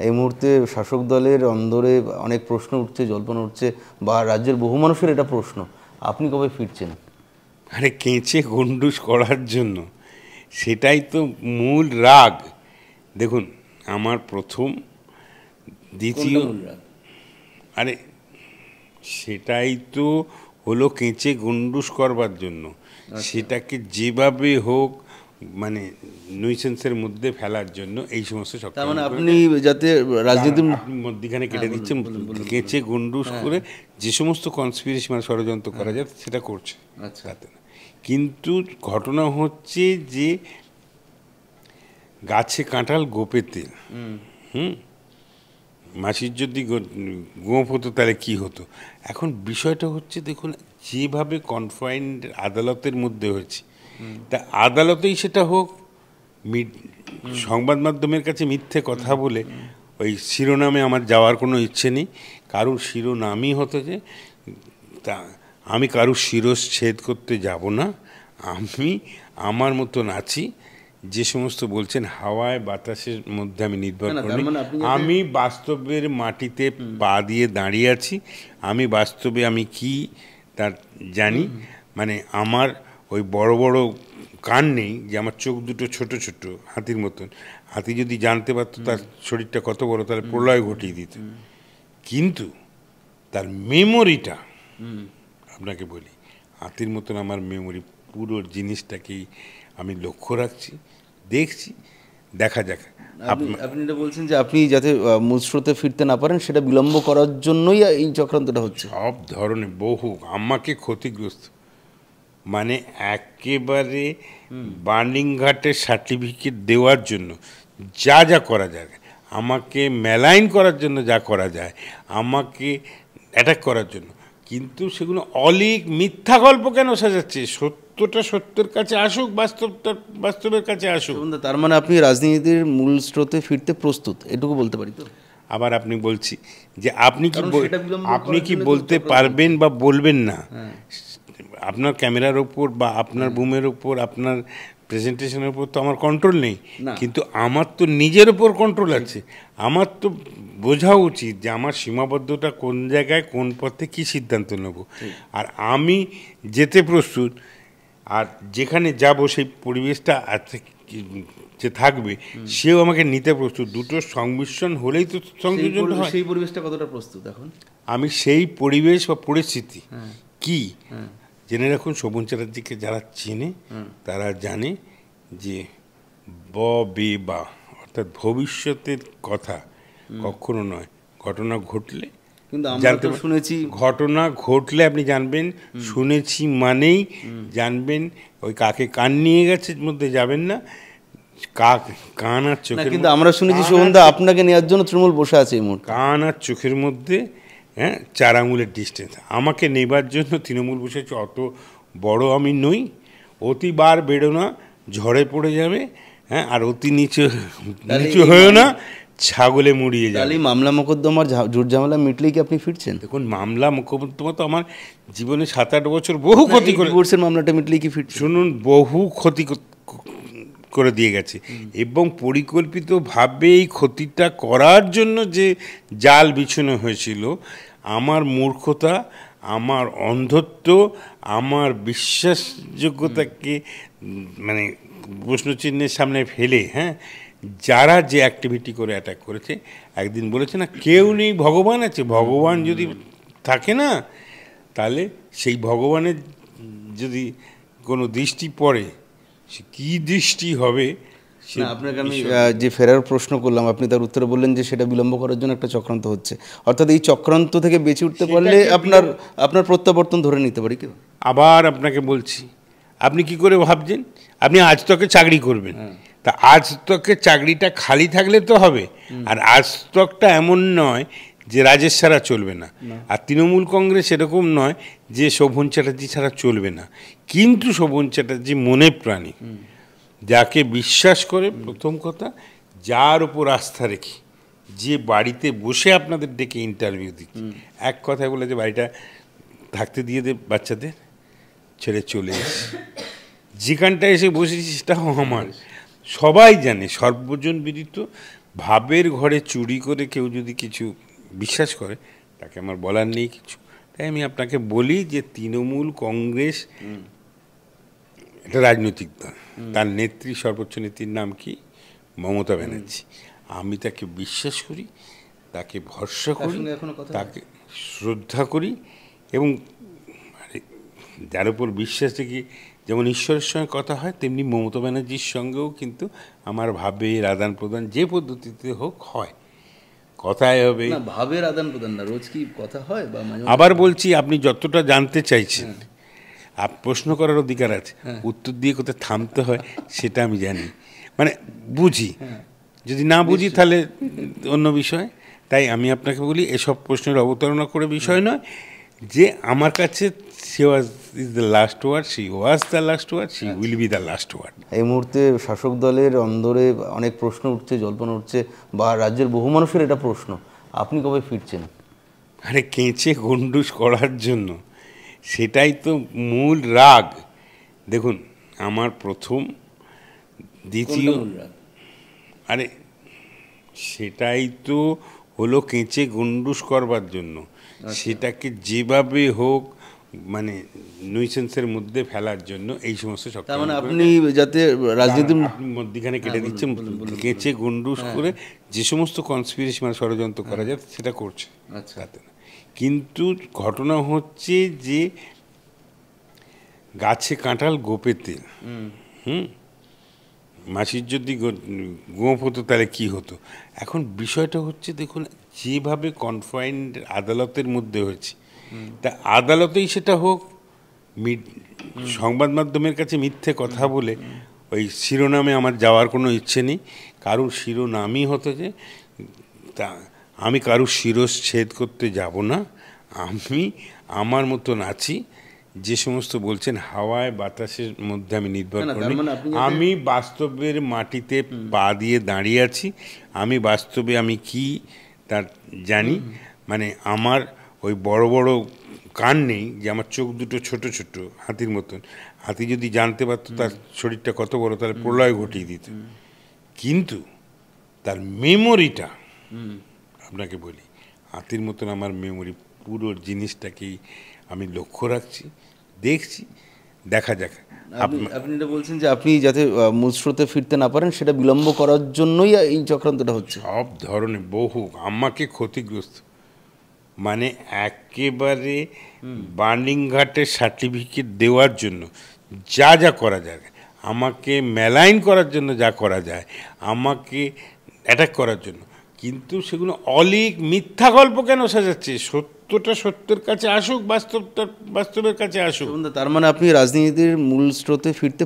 এই মুহূর্তে শাসক দলের অন্দরে অনেক প্রশ্ন উঠছে, জল্পনা উঠছে, বা রাজ্যের বহু মানুষের এটা প্রশ্ন, আপনি কবে ফিরছেন? আরে কেঁচে গন্ডুস করার জন্য, সেটাই তো মূল রাগ। দেখুন, আমার প্রথম, দ্বিতীয়, আরে সেটাই তো হলো কেঁচে গন্ডুস করবার জন্য। সেটাকে যেভাবে হোক মানে নুইসেন্সের মধ্যে ফেলার জন্য এই সমস্ত তার মানে আপনি যাতে রাজনীতির মধ্যখানে কেটে দিচ্ছেন, কেঁচে গন্ডুস করে যে সমস্ত কনস্পিরেসি মানে ষড়যন্ত্র করা যায় সেটা করছে। তাতে না, কিন্তু ঘটনা হচ্ছে যে গাছে কাঁঠাল গোপে তেল। মাসির যদি গোপ হতো তাহলে কি হতো? এখন বিষয়টা হচ্ছে, দেখুন, যেভাবে কনফাইন্ড আদালতের মধ্যে হয়েছে, তা আদালতেই সেটা হোক, সংবাদ মাধ্যমের কাছে মিথ্যে কথা বলে ওই শিরোনামে আমার যাওয়ার কোনো ইচ্ছে নেই। কারুর শিরোনামই হতো যে, তা আমি কারুর শিরচ্ছেদ করতে যাব না, আমি আমার মতন আছি। যে সমস্ত বলছেন হাওয়ায় বাতাসের মধ্যে আমি নির্ভর করি, আমি বাস্তবের মাটিতে পা দিয়ে দাঁড়িয়ে আছি। আমি বাস্তবে আমি কি তার জানি। মানে আমার ওই বড় বড় কান নেই যে আমার চোখ দুটো ছোট ছোট হাতির মতন। হাতি যদি জানতে পারতো তার শরীরটা কত বড়, তাহলে প্রলয় ঘটিয়ে দিত। কিন্তু তার মেমোরিটা, আপনাকে বলি, হাতির মতন আমার মেমোরি, পুরো জিনিসটাকেই আমি লক্ষ্য রাখছি, দেখছি, দেখা যাক। আপনি এটা বলছেন যে আপনি যাতে মূল স্রোতে ফিরতে না পারেন সেটা বিলম্ব করার জন্যই এই চক্রান্তটা হচ্ছে। সব ধরনের বহু আমাকে ক্ষতিগ্রস্ত, মানে একেবারে বার্নিংঘাটের সার্টিফিকেট দেওয়ার জন্য যা যা করা যায়, আমাকে মেলাইন করার জন্য যা করা যায়, আমাকে অ্যাটাক করার জন্য, কিন্তু সেগুলো অলিক মিথ্যা গল্প কেন সাজাচ্ছে? সত্যটা সত্যের কাছে আসুক, বাস্তবটা বাস্তবের কাছে আসুক। তার মানে আপনি রাজনীতির মূল স্রোতে ফিরতে প্রস্তুত, এটুকু বলতে পারি তো? আবার আপনি বলছি যে আপনি কি বলতে পারবেন বা বলবেন না, আপনার ক্যামেরার ওপর বা আপনার বুমের ওপর, আপনার প্রেজেন্টেশনের উপর তো আমার কন্ট্রোল নেই, কিন্তু আমার তো নিজের ওপর কন্ট্রোল আছে। আমার তো বোঝা উচিত যে আমার সীমাবদ্ধতা কোন জায়গায়, কোন পথে কী সিদ্ধান্ত নেব। আর আমি যেতে প্রস্তুত, আর যেখানে যাব সেই পরিবেশটা যে থাকবে সেও আমাকে নিতে প্রস্তুত। দুটো সংমিশ্রণ হলেই তো সংযোজন হয়। সেই পরিবেশটা কতটা প্রস্তুত এখন? আমি সেই পরিবেশ বা পরিস্থিতি কি জেনে রাখুন, শোভন চ্যাটার্জিকে যারা চেনে তারা জানে যে বা অর্থাৎ ভবিষ্যতের কথা কখনো নয়, ঘটনা ঘটলে। কিন্তু আমরা তো শুনেছি, ঘটনা ঘটলে আপনি জানবেন, শুনেছি মানেই জানবেন। ওই কাকে কান নিয়ে গেছে মধ্যে যাবেন না, কান আর চোখের। কিন্তু আমরা শুনেছি শোভনদা আপনাকে নেওয়ার জন্য তৃণমূল বসে আছে এই মুহূর্তে। কান আর চোখের মধ্যে 4 আঙুলের ডিস্টেন্স। আমাকে নেবার জন্য তৃণমূল বসেছে, অত বড় আমি নই। অতি বার বেরো না, ঝড়ে পড়ে যাবে। আর অতি নিচু হয়েও না, ছাগলে মুড়িয়ে যাবে। মামলা মোকদ্দমার ঝুট ঝামেলা মিটলেই কি আপনি ফিরছেন? দেখুন, মামলা মোকদ্দমা তো আমার জীবনে 7-8 বছর বহু ক্ষতি করে। ডিভোর্সের মামলাটা মিটলেই কি ফিরছেন? শুনুন, বহু ক্ষতি করে দিয়ে গেছে, এবং পরিকল্পিতভাবে এই ক্ষতিটা করার জন্য যে জাল বিছানো হয়েছিল, আমার মূর্খতা, আমার অন্ধত্ব, আমার বিশ্বাসযোগ্যতাকে মানে প্রশ্নচিহ্নের সামনে ফেলে, যারা যে অ্যাক্টিভিটি করে অ্যাটাক করেছে। একদিন বলেছে না, কেউ নেই, ভগবান আছে। ভগবান যদি থাকে না, তাহলে সেই ভগবানের যদি কোনো দৃষ্টি পড়ে, সে কী দৃষ্টি হবে। আপনাকে আমি যে ফেরার প্রশ্ন করলাম, আপনি তার উত্তরে বললেন যে সেটা বিলম্ব করার জন্য একটা চক্রান্ত হচ্ছে। অর্থাৎ এই চক্রান্ত থেকে বেঁচে উঠতে পারলে আপনার প্রত্যাবর্তন ধরে নিতে পারি কেউ? আবার আপনাকে বলছি, আপনি কি করে ভাবছেন আপনি আজ তকে চাকরি করবেন? তা আজ তকে চাকরিটা খালি থাকলে তো হবে। আর আজ তকটা এমন নয় যে রাজেশ ছাড়া চলবে না, আর তৃণমূল কংগ্রেস এরকম নয় যে শোভন চ্যাটার্জি ছাড়া চলবে না। কিন্তু শোভন চ্যাটার্জি মনে প্রাণী, যাকে বিশ্বাস করে, প্রথম কথা, যার উপর আস্থা রেখে, যে বাড়িতে বসে আপনাদের ডেকে ইন্টারভিউ দিচ্ছে, এক কথায় বলে যে বাড়িটা থাকতে দিয়ে দে বাচ্চাদের, ছেড়ে চলে এসে যেখানটা এসে বসেছি সেটাও আমার। সবাই জানে, সর্বজন বিদিত, ভাবের ঘরে চুরি করে কেউ যদি কিছু বিশ্বাস করে তাকে আমার বলার নেই কিছু। তাই আমি আপনাকে বলি যে তৃণমূল কংগ্রেস এটা রাজনৈতিক দল, তার নেত্রী, সর্বোচ্চ নেত্রীর নাম কি? মমতা ব্যানার্জি। আমি তাকে বিশ্বাস করি, তাকে ভরসা করি, তাকে শ্রদ্ধা করি, এবং যার উপর বিশ্বাস থেকে যেমন ঈশ্বরের সঙ্গে কথা হয় তেমনি মমতা ব্যানার্জির সঙ্গেও কিন্তু আমার ভাবের আদান প্রদান যে পদ্ধতিতে হোক হয়। কথায় হবে না, ভাবের আদান প্রদান না, রোজ কি কথা হয়? বা আবার বলছি, আপনি যতটা জানতে চাইছেন প্রশ্ন করার অধিকার আছে, উত্তর দিয়ে কোথায় থামতে হয় সেটা আমি জানি, মানে বুঝি। যদি না বুঝি তাহলে অন্য বিষয়। তাই আমি আপনাকে বলি এসব প্রশ্নের অবতারণা করে বিষয় নয়, যে আমার কাছে she was is the last word, she was the last word, she will be the last word। এই মুহূর্তে শাসক দলের অন্দরে অনেক প্রশ্ন উঠছে, জল্পনা উঠছে, বা রাজ্যের বহু মানুষের এটা প্রশ্ন, আপনি কবে ফিরছেন? আরে কেঁচে গন্ডুস করার জন্য, সেটাই তো মূল রাগ। দেখুন, আমার প্রথম, দ্বিতীয়, আরে সেটাই তো হলো কেঁচে গন্ডুস করবার জন্য, সেটাকে যেভাবে হোক মানে নুইসেন্সের মধ্যে ফেলার জন্য এই সমস্ত তার মানে আপনি যাতে রাজনীতির মধ্যখানে কেটে দিচ্ছেন, কেঁচে গন্ডুস করে যে সমস্ত কনস্পিরেসি মানে ষড়যন্ত্র করা যায় সেটা করছে, তাতে না। কিন্তু ঘটনা হচ্ছে যে গাছে কাঁঠাল গোপে তেল। মাসির যদি গোপ হতো তাহলে কি হতো? এখন বিষয়টা হচ্ছে, দেখুন, যেভাবে কনফাইন্ড আদালতের মধ্যে হয়েছে, তা আদালতেই সেটা হোক, সংবাদ মাধ্যমের কাছে মিথ্যে কথা বলে ওই শিরোনামে আমার যাওয়ার কোনো ইচ্ছে নেই। কারুর শিরোনামই হতো যে, তা আমি কারুর শিরচ্ছেদ করতে যাব না, আমি আমার মতন আছি। যে সমস্ত বলছেন হাওয়ায় বাতাসের মধ্যে আমি নির্ভর করি, আমি বাস্তবের মাটিতে পা দিয়ে দাঁড়িয়ে আছি। আমি বাস্তবে আমি কি তা জানি, মানে আমার ওই বড় বড় কান নেই যে আমার চোখ দুটো ছোট ছোট হাতির মতন। হাতি যদি জানতে পারতো তার শরীরটা কত বড়, তাহলে প্রলয় ঘটিয়ে দিত। কিন্তু তার মেমোরিটা, আপনাকে বলি, হাতির মতন আমার মেমোরি, পুরো জিনিসটাকেই আমি লক্ষ্য রাখছি, দেখছি, দেখা যাক। আপনি এটা বলছেন যে আপনি যাতে মূল স্রোতে ফিরতে না পারেন সেটা বিলম্ব করার জন্যই এই চক্রান্তটা হচ্ছে। সব ধরনের বহু আমাকে ক্ষতিগ্রস্ত, মানে একেবারে বার্নিংঘাটের সার্টিফিকেট দেওয়ার জন্য যা যা করা যায়, আমাকে মেলাইন করার জন্য যা করা যায়, আমাকে অ্যাটাক করার জন্য, কিন্তু সেগুলো অলিক মিথ্যা গল্প কেন সাজাচ্ছে? সত্যটা সত্যের কাছে আসুক, বাস্তবের কাছে আসুক। তার মানে আপনি রাজনীতির মূল স্রোতে ফিরতে